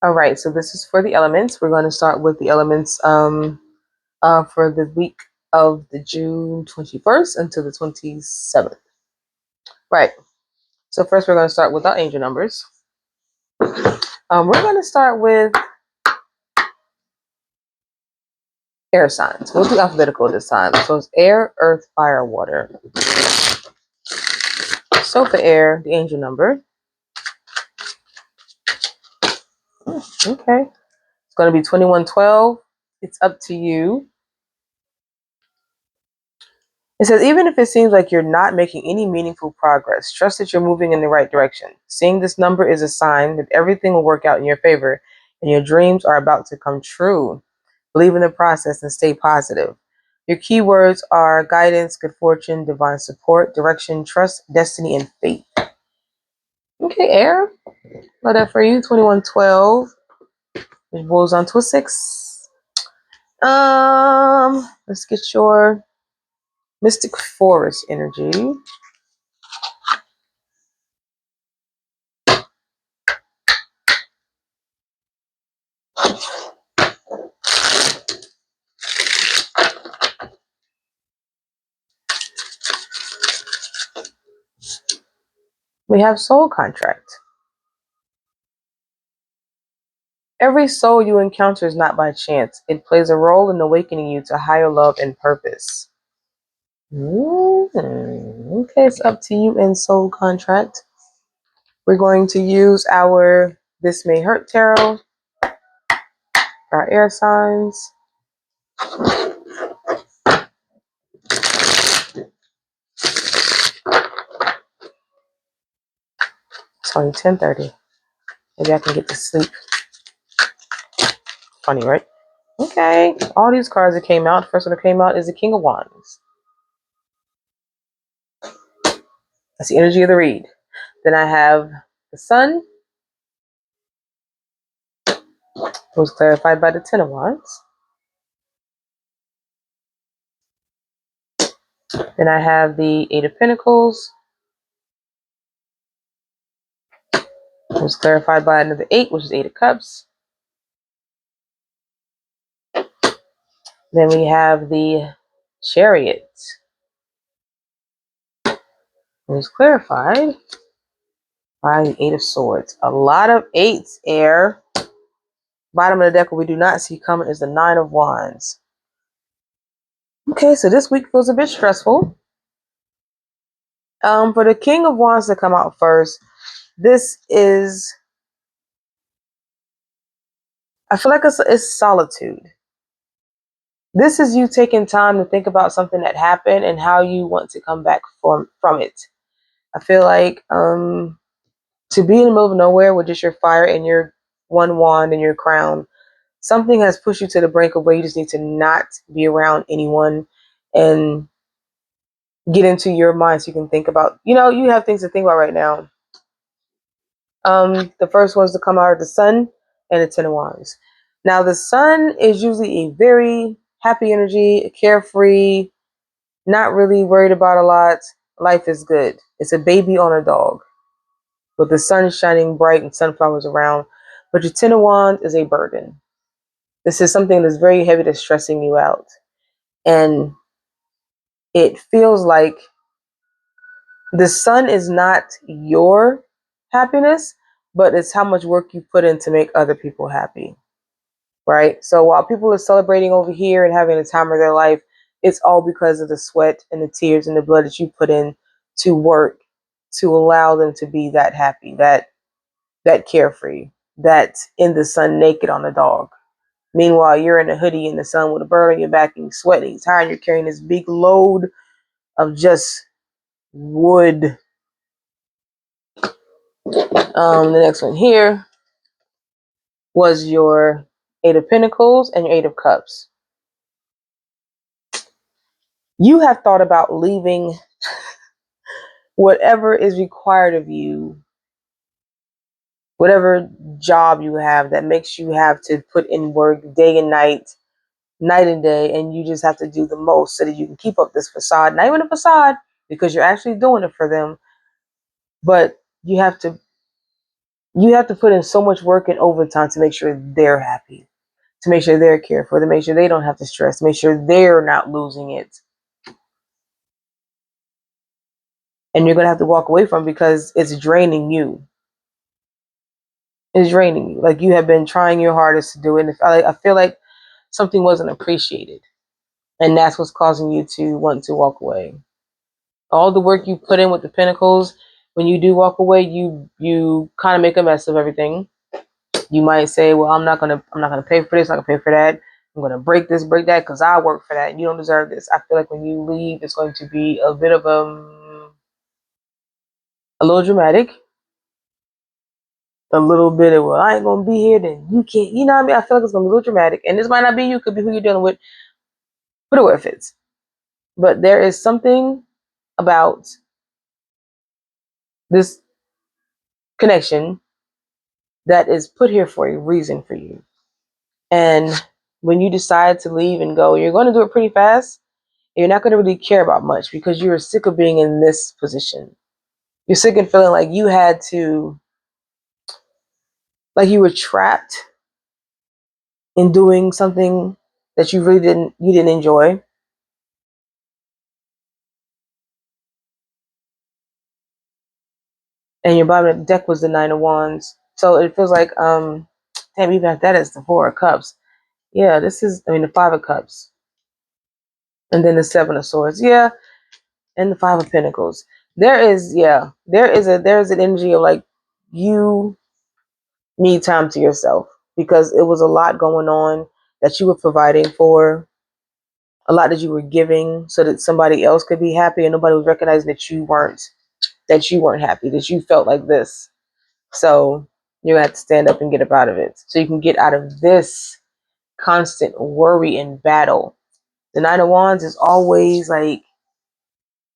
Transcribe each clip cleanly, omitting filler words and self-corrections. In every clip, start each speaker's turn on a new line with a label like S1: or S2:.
S1: All right, so this is for the elements. We're going to start with the elements for the week of the June 21st until the 27th. Right. So first we're going to start with our angel numbers. We're going to start with air signs. We'll do alphabetical this time. So it's air, earth, fire, water. So for air, the angel number. Okay. It's going to be 2112. It's up to you. It says, even if it seems like you're not making any meaningful progress, trust that you're moving in the right direction. Seeing this number is a sign that everything will work out in your favor and your dreams are about to come true. Believe in the process and stay positive. Your keywords are guidance, good fortune, divine support, direction, trust, destiny, and fate. Okay, air. Love that for you. 2112. Which boils on to a 6. Let's get your Mystic Forest energy. We have Soul Contract. Every soul you encounter is not by chance. It plays a role in awakening you to higher love and purpose. Okay, it's up to you in Soul Contract. We're going to use our This May Hurt Tarot, our air signs. It's only 10:30. Maybe I can get to sleep. Funny, right? Okay, all these cards that came out. First one that came out is the King of Wands. That's the energy of the read. Then I have the Sun. It was clarified by the Ten of Wands. Then I have the Eight of Pentacles. It was clarified by another 8, which is 8 of Cups. Then we have the Chariot. It was clarified by the 8 of Swords. A lot of 8s, air. Bottom of the deck, what we do not see coming is the 9 of Wands. Okay, so this week feels a bit stressful. For the King of Wands to come out first, this is, I feel like it's solitude. This is you taking time to think about something that happened and how you want to come back from it. I feel like to be in the middle of nowhere with just your fire and your one wand and your crown, something has pushed you to the brink of where you just need to not be around anyone and get into your mind so you can think about, you have things to think about right now. The first ones to come out are the Sun and the Ten of Wands. Now, the Sun is usually a very happy energy, carefree, not really worried about a lot. Life is good. It's a baby on a dog with the sun shining bright and sunflowers around. But your Ten of Wands is a burden. This is something that's very heavy that's stressing you out. And it feels like the sun is not your happiness, but it's how much work you put in to make other people happy. Right? So while people are celebrating over here and having the time of their life, it's all because of the sweat and the tears and the blood that you put in to work to allow them to be that happy, that carefree, that in the sun naked on a dog. Meanwhile, you're in a hoodie in the sun with a bird on your back and you're sweating, you're tired, and you're carrying this big load of just wood. The next one here was your Eight of Pentacles and your Eight of Cups. You have thought about leaving whatever is required of you, whatever job you have that makes you have to put in work day and night and day, and you just have to do the most so that you can keep up this facade. Not even a facade, because you're actually doing it for them, but you have to You have to put in so much work and overtime to make sure they're happy, to make sure they're cared for, to make sure they don't have to stress, to make sure they're not losing it. And you're going to have to walk away from it because it's draining you. It's draining you. Like, you have been trying your hardest to do it. And I feel like something wasn't appreciated. And that's what's causing you to want to walk away. All the work you put in with the Pentacles, when you do walk away, you kind of make a mess of everything. You might say, well, I'm not gonna pay for this, I'm not gonna pay for that. I'm gonna break this, break that, because I work for that. And you don't deserve this. I feel like when you leave, it's going to be a bit of a little dramatic. A little bit of, well, I ain't gonna be here, then you can't, you know what I mean? I feel like it's gonna be a little dramatic. And this might not be you, could be who you're dealing with. Put it where it fits. But there is something about this connection that is put here for a reason for you. And when you decide to leave and go, you're going to do it pretty fast. You're not going to really care about much because you're sick of being in this position. You're sick of feeling like you had to, like you were trapped in doing something that you really didn't enjoy. And your bottom deck was the Nine of Wands. So it feels like, damn, even if that is the Four of Cups. Yeah, the Five of Cups. And then the Seven of Swords. Yeah, and the Five of Pentacles. There's an energy of like, you need time to yourself because it was a lot going on that you were providing for, a lot that you were giving so that somebody else could be happy, and nobody was recognizing that you weren't happy, that you felt like this. So you're gonna have to stand up and get up out of it so you can get out of this constant worry and battle. The Nine of Wands is always like,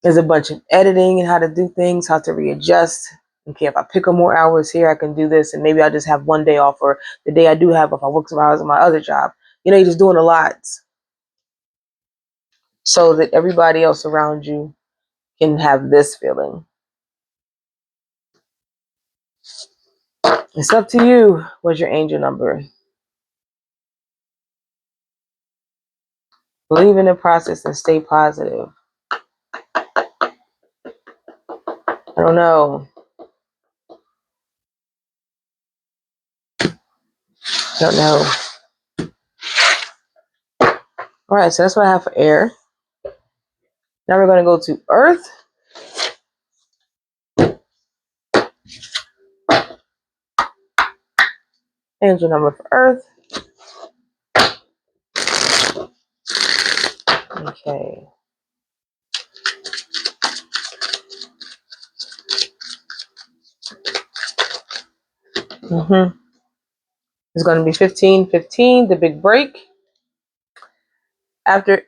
S1: there's a bunch of editing and how to do things, how to readjust. Okay, if I pick up more hours here, I can do this, and maybe I'll just have one day off, or the day I do have off, I work some hours on my other job. You're just doing a lot so that everybody else around you can have this feeling. It's up to you. What's your angel number? Believe in the process and stay positive. I don't know. I don't know. All right, so that's what I have for air. Now we're going to go to earth. Angel number for earth. Okay. It's going to be 15-15, the big break. After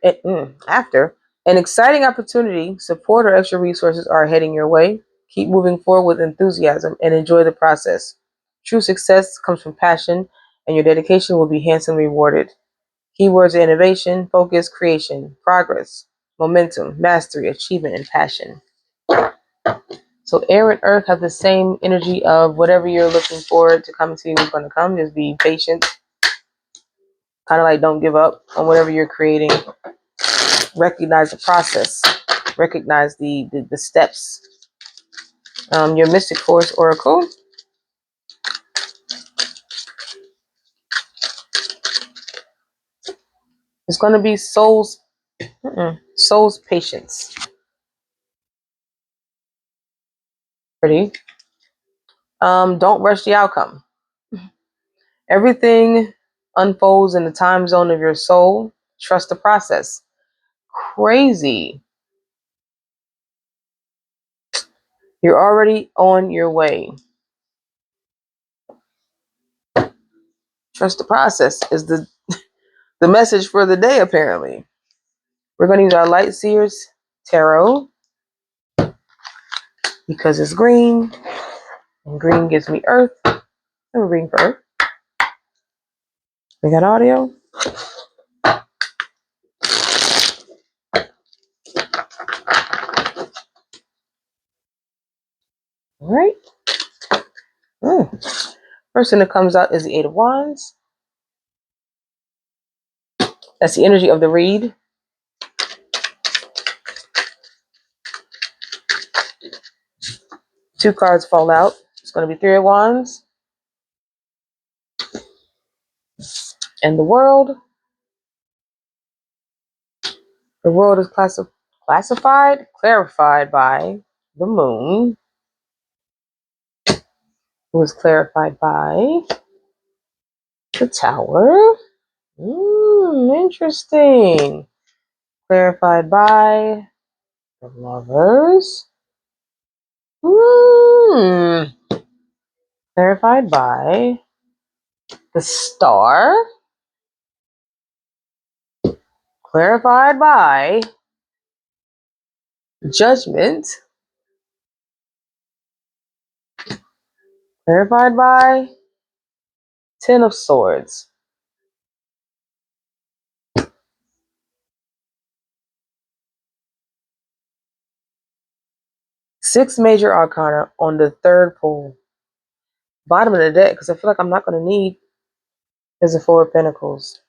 S1: an exciting opportunity, support or extra resources are heading your way. Keep moving forward with enthusiasm and enjoy the process. True success comes from passion, and your dedication will be handsomely rewarded. Keywords are innovation, focus, creation, progress, momentum, mastery, achievement, and passion. So air and earth have the same energy of whatever you're looking forward to coming to you is going to come. Just be patient. Kind of like don't give up on whatever you're creating. Recognize the process. Recognize the steps. Your Mystic Force Oracle. It's going to be soul's patience. Pretty. Don't rush the outcome. Everything unfolds in the time zone of your soul. Trust the process. Crazy. You're already on your way. Trust the process is the message for the day, apparently. We're going to use our Light Seers Tarot because it's green, and green gives me earth. And we're reading for earth. We got audio. All right. First thing that comes out is the Eight of Wands. That's the energy of the reed. Two cards fall out. It's going to be Three of Wands and the World. The World is clarified by the Moon. It was clarified by the Tower. Interesting. Clarified by the Lovers. Clarified by the Star. Clarified by Judgment. Clarified by Ten of Swords. Six major arcana on the third pull. Bottom of the deck, because I feel like I'm not going to need, is the Four of Pentacles.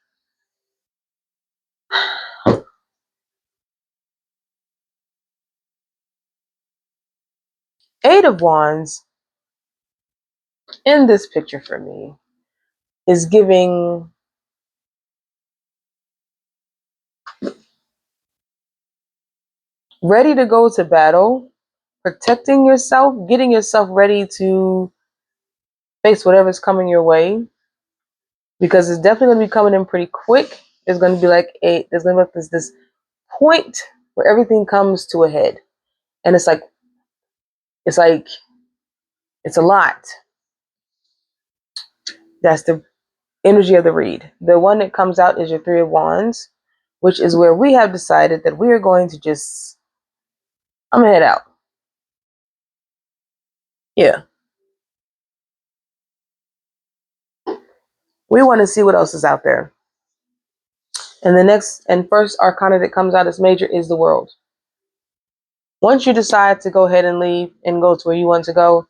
S1: Eight of Wands in this picture for me is giving ready to go to battle, protecting yourself, getting yourself ready to face whatever's coming your way, because it's definitely going to be coming in pretty quick. There's going to be like there's going to be this point where everything comes to a head, and it's a lot. That's the energy of the read. The one that comes out is your Three of Wands, which is where we have decided that we are going to just, I'm gonna head out. Yeah. We want to see what else is out there. And the next and first arcana that comes out as major is the World. Once you decide to go ahead and leave and go to where you want to go,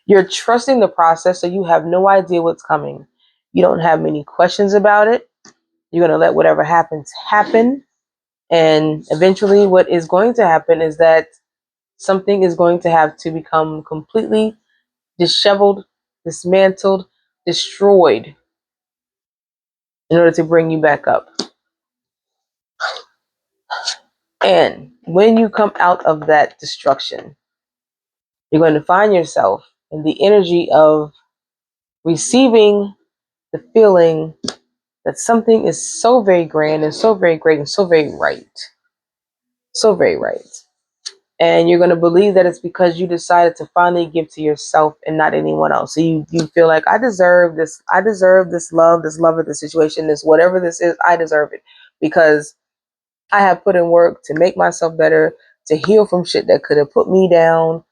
S1: you're trusting the process, so you have no idea what's coming. You don't have many questions about it. You're going to let whatever happens happen. And eventually what is going to happen is that something is going to have to become completely disheveled, dismantled, destroyed in order to bring you back up. And when you come out of that destruction, you're going to find yourself in the energy of receiving the feeling that something is so very grand and so very great and so very right. So very right. And you're going to believe that it's because you decided to finally give to yourself and not anyone else. So you feel like, I deserve this love, this lover, this situation, this whatever this is, I deserve it. Because I have put in work to make myself better, to heal from shit that could have put me down,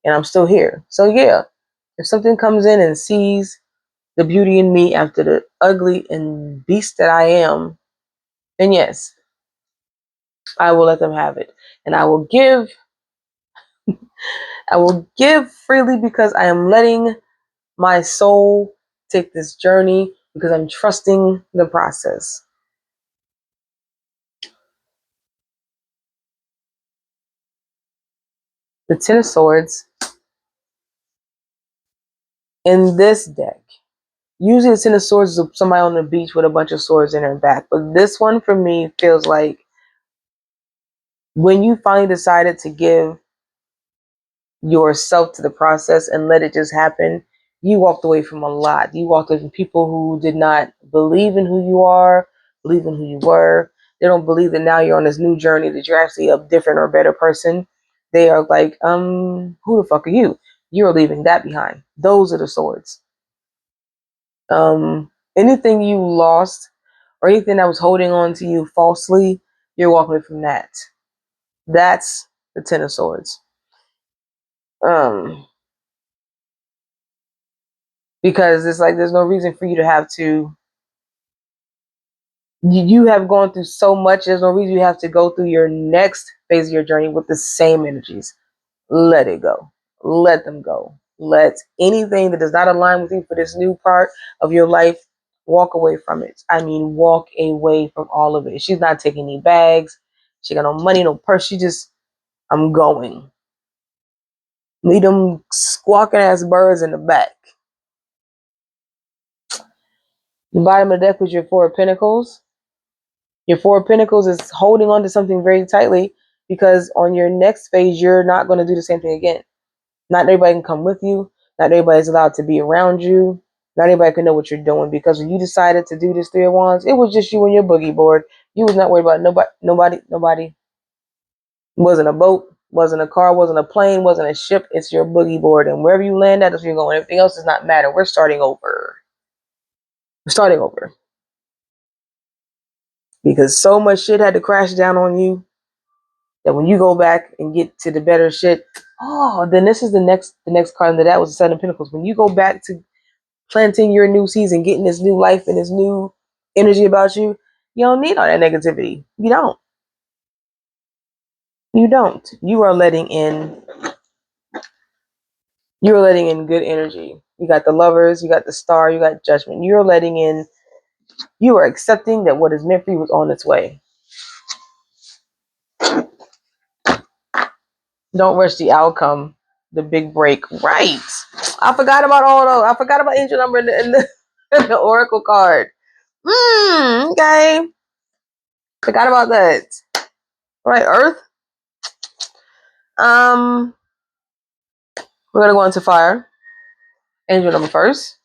S1: and I'm still here. So yeah, if something comes in and sees the beauty in me after the ugly and beast that I am, then yes, I will let them have it. And I will give freely, because I am letting my soul take this journey, because I'm trusting the process. The Ten of Swords in this deck. Usually the Ten of Swords is somebody on the beach with a bunch of swords in her back. But this one for me feels like when you finally decided to give yourself to the process and let it just happen, you walked away from a lot. You walked away from people who did not believe in who you are, believe in who you were. They don't believe that now you're on this new journey, that you're actually a different or better person. They are like, who the fuck are you? You're leaving that behind. Those are the swords. Anything you lost or anything that was holding on to you falsely, you're walking away from that. That's the Ten of Swords. Because it's like there's no reason for you to have to. You have gone through so much. There's no reason you have to go through your next phase of your journey with the same energies. Let it go. Let them go. Let anything that does not align with you for this new part of your life, walk away from it. I mean, walk away from all of it. She's not taking any bags. She got no money, no purse. She just, I'm going. Leave them squawking ass birds in the back. The bottom of the deck was your Four of Pentacles. Your Four of Pentacles is holding on to something very tightly because on your next phase, you're not going to do the same thing again. Not everybody can come with you. Not everybody's allowed to be around you. Not everybody can know what you're doing because when you decided to do this Three of Wands, it was just you and your boogie board. You was not worried about nobody. Wasn't a boat, wasn't a car, wasn't a plane, wasn't a ship. It's your boogie board. And wherever you land at, that's where you're going. Everything else does not matter. We're starting over. We're starting over. Because so much shit had to crash down on you that when you go back and get to the better shit, oh, then this is the next card under that was the Seven of Pentacles. When you go back to planting your new season, getting this new life and this new energy about you, you don't need all that negativity. You don't. You don't. You're letting in good energy. You got the Lovers, you got the Star, you got Judgment. You are accepting that what is meant for you is on its way. Don't rush the outcome, the big break. Right. I forgot about all those. I forgot about angel number in the oracle card. Okay. Forgot about that. All right, Earth. We're gonna go into fire. Angel number first.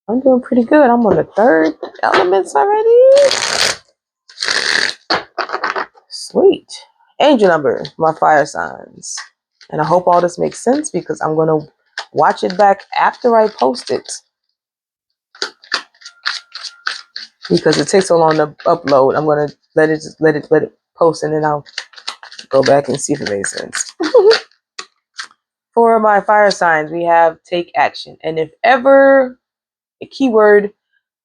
S1: I'm doing pretty good. I'm on the third elements already. Sweet. Angel number, my fire signs. And I hope all this makes sense because I'm going to watch it back after I post it. Because it takes so long to upload. I'm going to let it post and then I'll go back and see if it makes sense. For my fire signs, we have take action. And if ever a keyword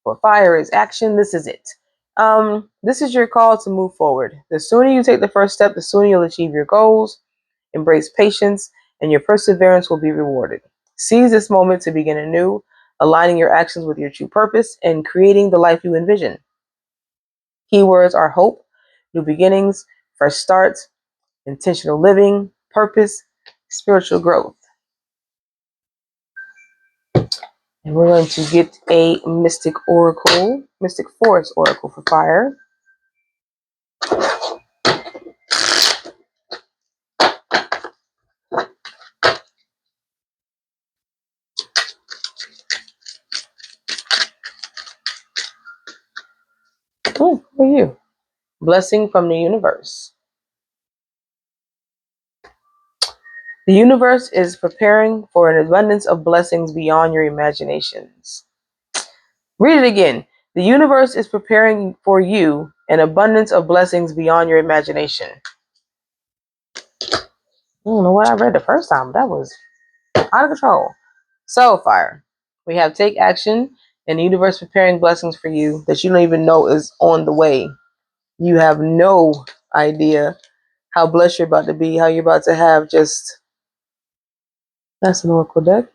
S1: for fire is action, this is it. This is your call to move forward. The sooner you take the first step, the sooner you'll achieve your goals. Embrace patience, and your perseverance will be rewarded. Seize this moment to begin anew, aligning your actions with your true purpose and creating the life you envision. Keywords are hope, new beginnings, fresh starts, intentional living, purpose, spiritual growth. And we're going to get a Mystic Oracle, Mystic Forest Oracle for fire. Oh, who are you? Blessing from the universe. The universe is preparing for an abundance of blessings beyond your imaginations. Read it again. The universe is preparing for you an abundance of blessings beyond your imagination. I don't know what I read the first time. That was out of control. So, fire. We have take action and the universe preparing blessings for you that you don't even know is on the way. You have no idea how blessed you're about to be, how you're about to have just... That's an oracle deck.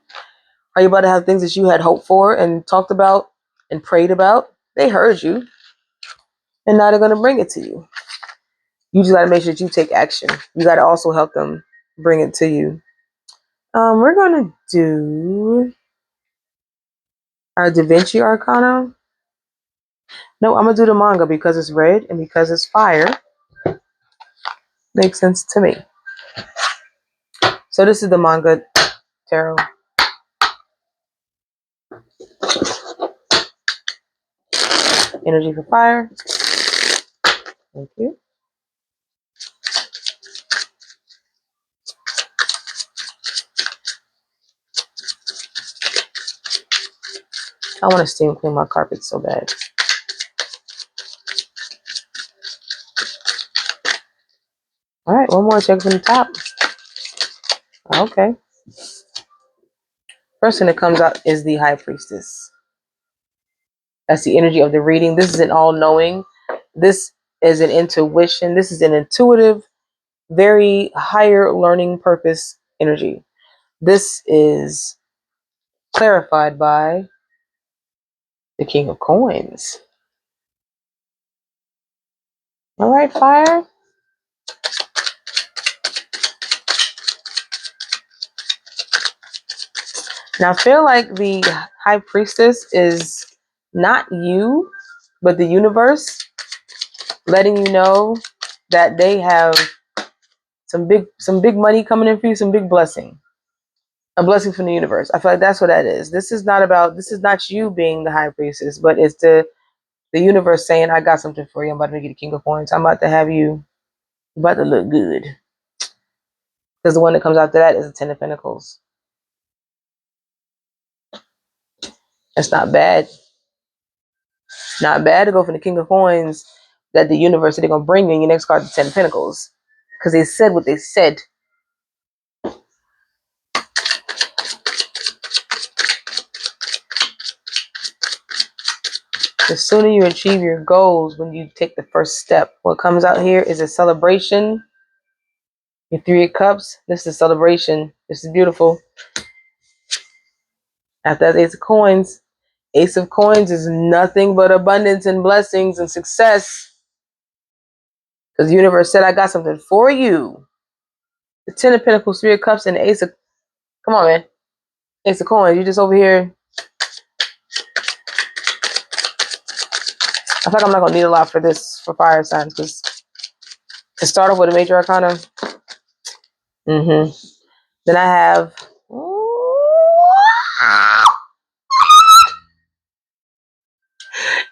S1: How you're about to have things that you had hoped for and talked about and prayed about. They heard you. And now they're going to bring it to you. You just got to make sure that you take action. You got to also help them bring it to you. We're going to do our Da Vinci Arcana. No, I'm going to do the manga because it's red and because it's fire. Makes sense to me. So this is the manga tarot. Energy for fire. Thank you. I want to steam clean my carpet so bad. All right, one more check from the top. Okay. First thing that comes out is the High Priestess. That's the energy of the reading. This is an all-knowing. This is an intuition. This is an intuitive very higher learning purpose energy. This is clarified by the King of Coins. All right, fire. Now, I feel like the High Priestess is not you, but the universe letting you know that they have some big money coming in for you, some big blessing. A blessing from the universe. I feel like that's what that is. This is not you being the High Priestess, but it's the universe saying, I got something for you. I'm about to make you the King of Coins. I'm about to have you about to look good. Because the one that comes after that is the Ten of Pentacles. It's not bad. Not bad to go for the King of Coins that the universe they're gonna bring you in your next card, the Ten of Pentacles. Because they said what they said. The sooner you achieve your goals when you take the first step. What comes out here is a celebration. Your Three of Cups. This is a celebration. This is beautiful. After that, Ace of Coins. Ace of Coins is nothing but abundance and blessings and success. Because the universe said, I got something for you. The Ten of Pentacles, Three of Cups, and the Ace of... Come on, man. Ace of Coins. You just over here... I feel like I'm not going to need a lot for this, for fire signs. Because to start off with a major arcana... Then I have...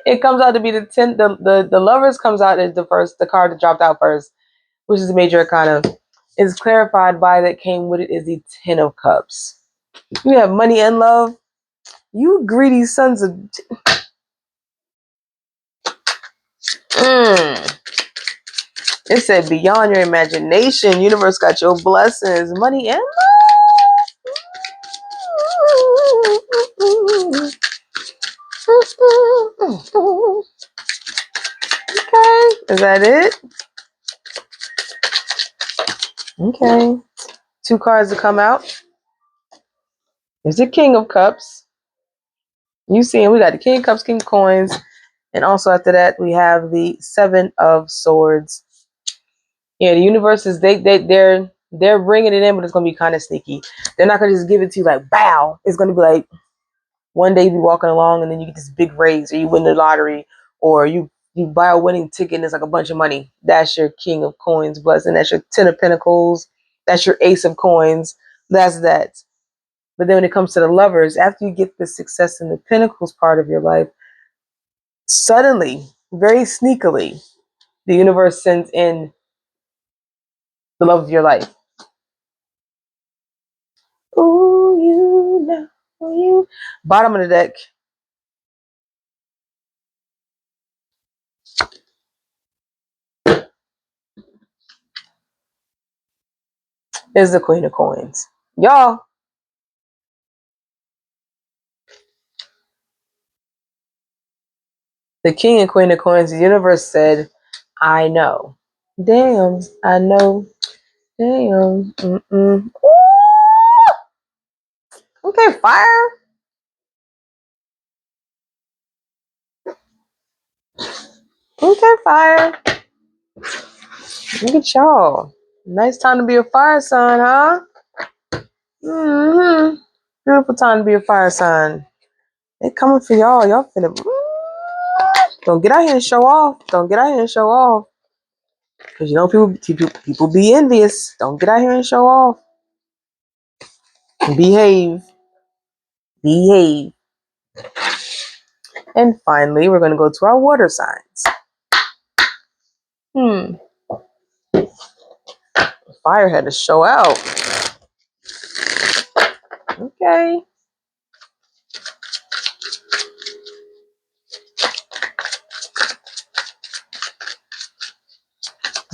S1: It comes out to be the 10... The Lovers comes out as the card that dropped out first. Which is a major arcana. It's clarified by that came with it is the Ten of Cups. You have money and love. You greedy sons of... It said beyond your imagination, universe got your blessings, money and love. Okay, is that it? Okay. 2 cards to come out. There's the King of Cups. You see, we got the King of Cups, King of Coins, and also after that we have the Seven of Swords. Yeah, the universe is they're bringing it in, but it's gonna be kind of sneaky. They're not gonna just give it to you like bow. It's gonna be like one day you be walking along and then you get this big raise, or you win the lottery, or you buy a winning ticket and it's like a bunch of money. That's your King of Coins blessing. That's your Ten of Pentacles. That's your Ace of Coins. That's that. But then when it comes to the Lovers, after you get the success in the Pentacles part of your life, suddenly, very sneakily, the universe sends in the love of your life. Ooh, you know, you. Bottom of the deck. Is the Queen of Coins. Y'all. The King and Queen of Coins, the universe said, I know. Damn, I know. Damn. Mm-mm. Okay, fire. Okay, fire. Look at y'all. Nice time to be a fire sign, huh? Beautiful time to be a fire sign. They coming for y'all. Y'all finna... Don't get out here and show off. Don't get out here and show off. Because you know people be envious. Don't get out here and show off. Behave. Behave. And finally, we're going to go to our water signs. Fire had to show out. Okay.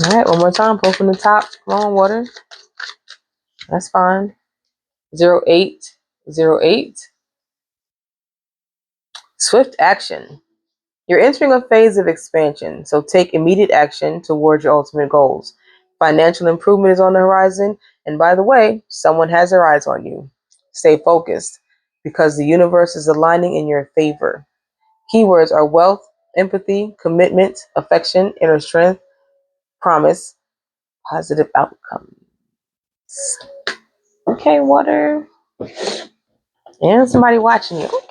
S1: All right, one more time. Pull from the top. Come on, water. That's fine. 0808. Swift action. You're entering a phase of expansion, so take immediate action towards your ultimate goals. Financial improvement is on the horizon. And by the way, someone has their eyes on you. Stay focused because the universe is aligning in your favor. Keywords are wealth, empathy, commitment, affection, inner strength, promise, positive outcomes. Okay, water. And somebody watching you. Okay.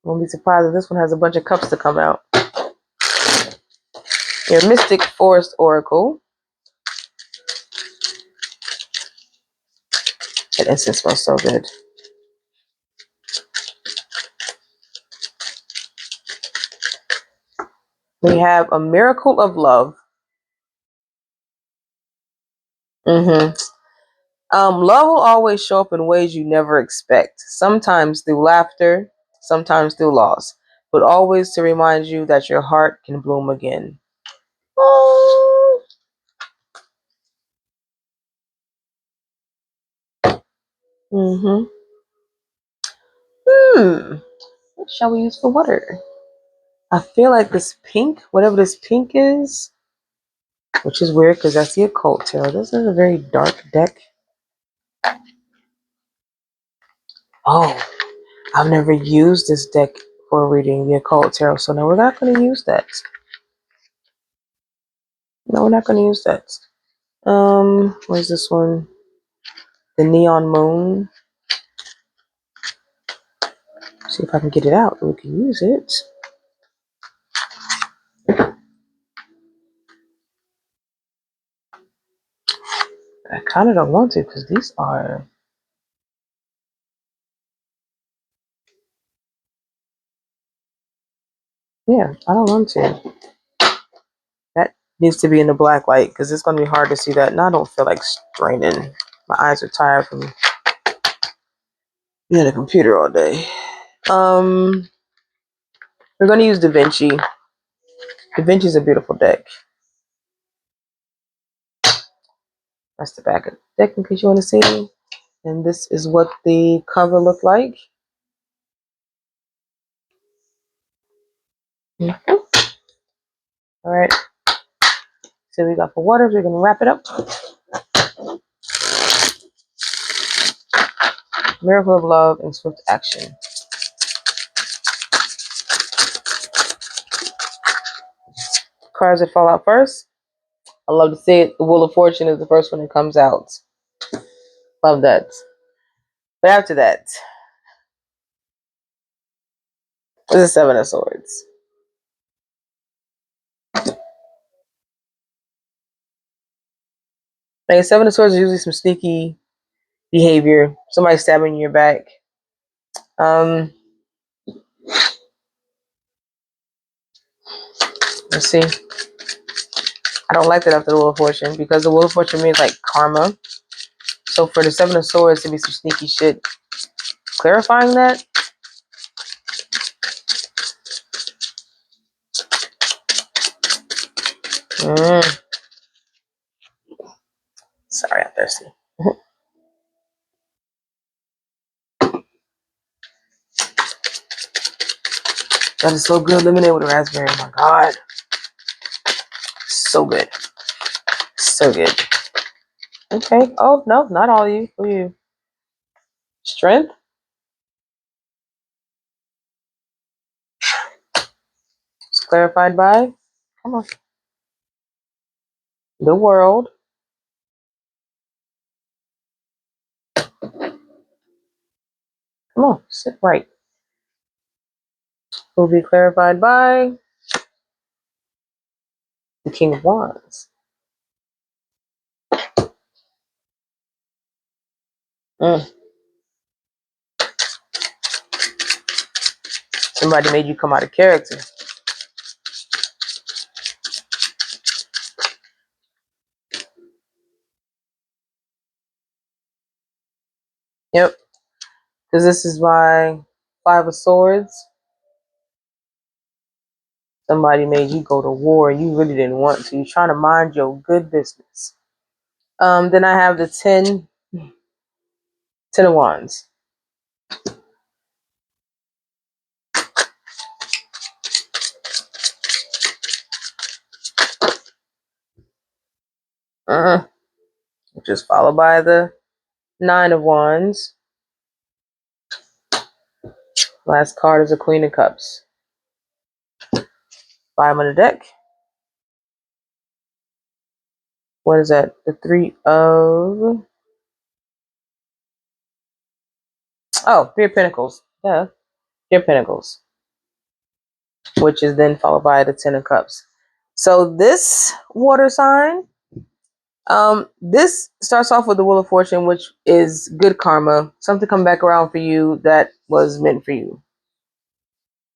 S1: Won't be surprised if this one has a bunch of cups to come out. Your Mystic Forest Oracle. That incense smells so good. We have a Miracle of Love. Love will always show up in ways you never expect. Sometimes through laughter, sometimes through loss, but always to remind you that your heart can bloom again. Oh. What shall we use for water? I feel like this pink, whatever this pink is, which is weird because I see a Occult Tarot. This is a very dark deck. Oh, I've never used this deck for reading the Occult Tarot, so no, we're not going to use that. No, we're not going to use that. Where's this one? The Neon Moon. See if I can get it out. We can use it. I kind of don't want to because these are. Yeah, I don't want to. That needs to be in the black light because it's going to be hard to see that. And I don't feel like straining. My eyes are tired from being on the computer all day. We're going to use Da Vinci. Da Vinci's a beautiful deck. That's the back of the deck in case you want to see. And this is what the cover looked like. All right. So we got for water. We're going to wrap it up. Miracle of Love and Swift Action. Cards that fall out first. I love to see it. The Wheel of Fortune is the first one that comes out. Love that. But after that, there's the Seven of Swords. Like, Seven of Swords is usually some sneaky behavior. Somebody stabbing you in your back. Let's see. I don't like that after the Wheel of Fortune because the Wheel of Fortune means like karma. So for the Seven of Swords to be some sneaky shit, clarifying that. Sorry, I'm thirsty. That is so good. Lemonade with raspberry. Oh my god. So good. So good. Okay. Oh, no, not all of you. Who are you? Strength? It's clarified by? Come on. The World. Come on. Sit right. Will be clarified by the King of Wands. Somebody made you come out of character. Yep. Because this is my Five of Swords. Somebody made you go to war and you really didn't want to. You're trying to mind your good business. Then I have the Ten of Wands. which is followed by the Nine of Wands. Last card is the Queen of Cups. Bottom of the deck. What is that? The Three of Three of Pentacles. Yeah, Three of Pentacles, which is then followed by the Ten of Cups. So this water sign, this starts off with the Wheel of Fortune, which is good karma, something come back around for you that was meant for you.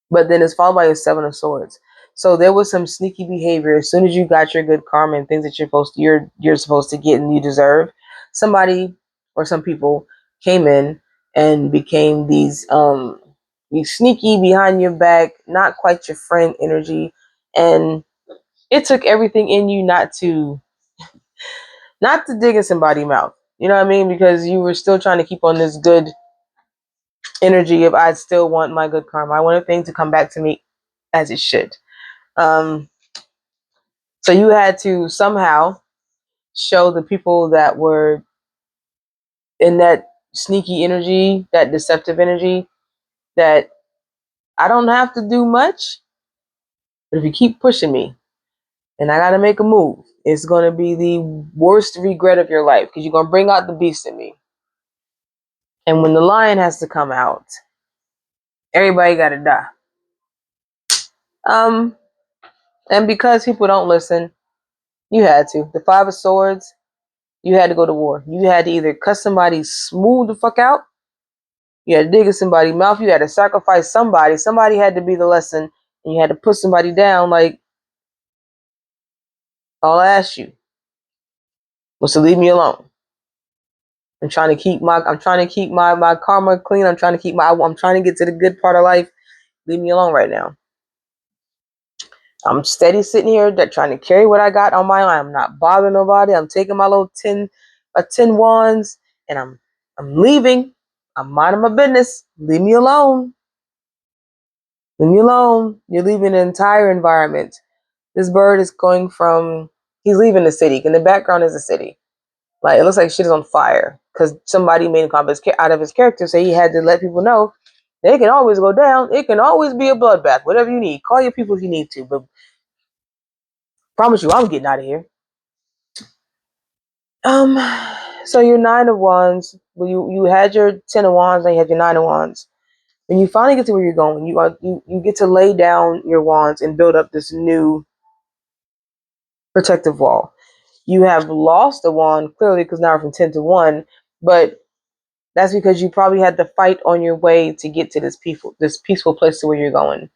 S1: But then it's followed by a Seven of Swords. So there was some sneaky behavior. As soon as you got your good karma and things that you're supposed to get and you deserve, somebody or some people came in and became these sneaky behind your back, not quite your friend energy, and it took everything in you not to dig in somebody's mouth. You know what I mean? Because you were still trying to keep on this good energy of I still want my good karma. I want things to come back to me as it should. Um, so you had to somehow show the people that were in that sneaky energy, that deceptive energy, that I don't have to do much, but if you keep pushing me and I got to make a move, it's going to be the worst regret of your life because you're going to bring out the beast in me. And when the lion has to come out, everybody got to die. And because people don't listen, you had to. The Five of Swords, you had to go to war. You had to either cut somebody smooth the fuck out, you had to dig in somebody's mouth, you had to sacrifice somebody. Somebody had to be the lesson, and you had to put somebody down. Like, all I asked you was to leave me alone. I'm trying to keep my karma clean. I'm trying to get to the good part of life. Leave me alone right now. I'm steady sitting here trying to carry what I got on my own. I'm not bothering nobody. I'm taking my little 10 wands and I'm leaving. I'm minding my business. Leave me alone. Leave me alone. You're leaving the entire environment. This bird is he's leaving the city. In the background is the city. Like, it looks like shit is on fire because somebody made a comment out of his character, so he had to let people know they can always go down. It can always be a bloodbath. Whatever you need, call your people if you need to. But promise you, I'm getting out of here. So your Nine of Wands. Well, you had your Ten of Wands, and you had your Nine of Wands. When you finally get to where you're going, you get to lay down your wands and build up this new protective wall. You have lost a wand clearly because now we're from 10 to 1, but that's because you probably had to fight on your way to get to this peaceful place to where you're going.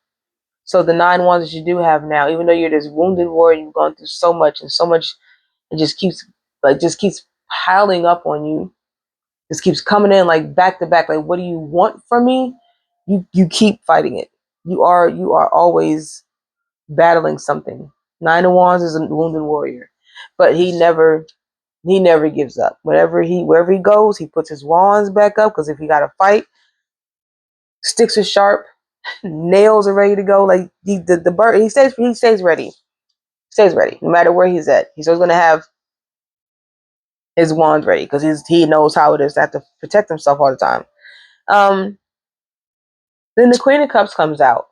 S1: So the 9 wands that you do have now, even though you're this wounded warrior, you've gone through so much, it just keeps piling up on you. Just keeps coming in like back to back. Like, what do you want from me? You keep fighting it. You are always battling something. 9 of Wands is a wounded warrior, but he never gives up. Wherever he goes, he puts his wands back up because if he got to fight, sticks are sharp, nails are ready to go. Like the bird, he stays ready. Stays ready no matter where he's at. He's always going to have his wands ready because he knows how it is to have to protect himself all the time. Then the Queen of Cups comes out.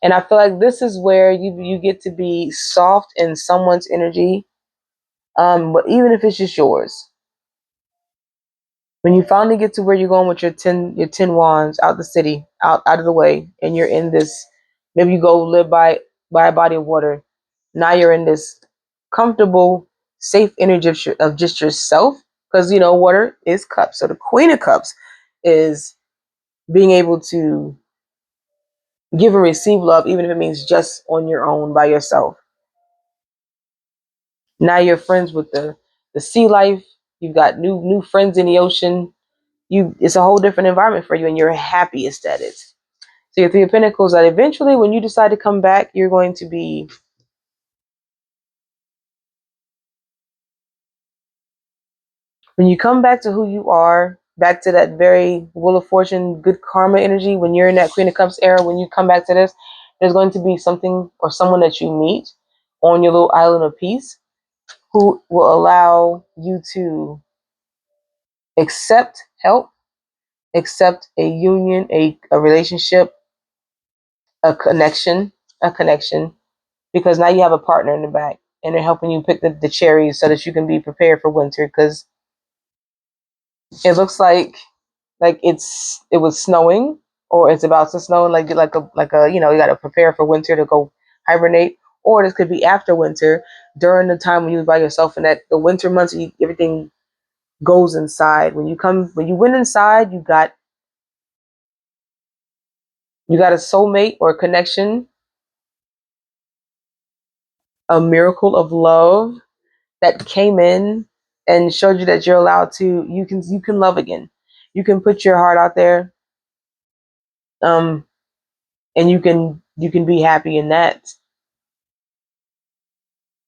S1: And I feel like this is where you get to be soft in someone's energy. But even if it's just yours, when you finally get to where you're going with your 10 wands out the city, out of the way, and you're in this, maybe you go live by a body of water. Now you're in this comfortable, safe energy of just yourself, because water is cups. So the Queen of Cups is being able to give and receive love, even if it means just on your own by yourself. Now you're friends with the sea life. You've got new friends in the ocean. It's a whole different environment for you, and you're happiest at it. So your Three of Pentacles, that eventually, when you decide to come back, you're going to be when you come back to who you are, back to that very Wheel of Fortune, good karma energy. When you're in that Queen of Cups era, when you come back to this, there's going to be something or someone that you meet on your little island of peace who will allow you to accept help, accept a union, a relationship, a connection, because now you have a partner in the back and they're helping you pick the cherries so that you can be prepared for winter, because it looks like it was snowing or it's about to snow, like a you got to prepare for winter to go hibernate, or this could be after winter during the time when you're by yourself, and that the winter months everything goes inside. When you went inside, you got a soulmate or a connection, a miracle of love that came in and showed you that you're allowed to you can love again. You can put your heart out there, um and you can be happy in that.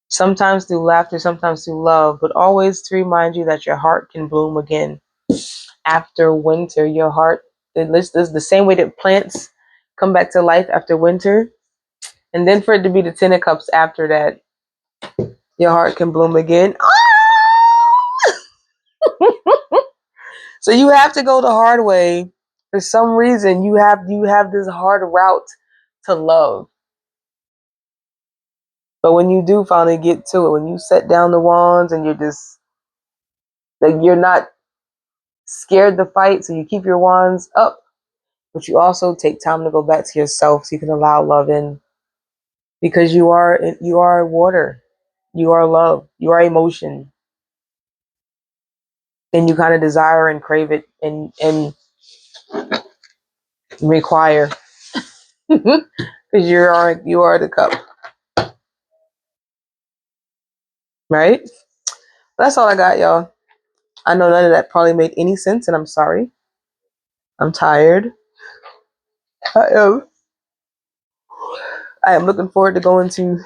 S1: Sometimes through laughter, sometimes through love, but always to remind you that your heart can bloom again after winter. Your heart, this is the same way that plants come back to life after winter, and then for it to be the Ten of Cups after that, your heart can bloom again. So you have to go the hard way. For some reason, you have this hard route to love. But when you do finally get to it, when you set down the wands and you're just like you're not scared to fight, so you keep your wands up, but you also take time to go back to yourself so you can allow love in, because you are water, you are love, you are emotion, and you kind of desire and crave it and require because you are the cup, right? That's all I got, y'all. I know none of that probably made any sense, and I'm sorry. I'm tired. I am. I am looking forward to going to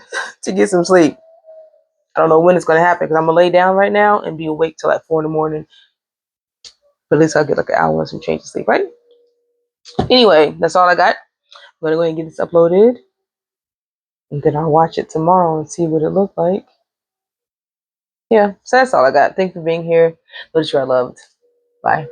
S1: get some sleep. I don't know when it's going to happen because I'm gonna lay down right now and be awake till like 4 in the morning. But at least I'll get like an hour and some change of sleep, right? Anyway, that's all I got. I'm gonna go ahead and get this uploaded, and then I'll watch it tomorrow and see what it looked like. Yeah, so that's all I got. Thanks for being here. Know that you are loved. Bye.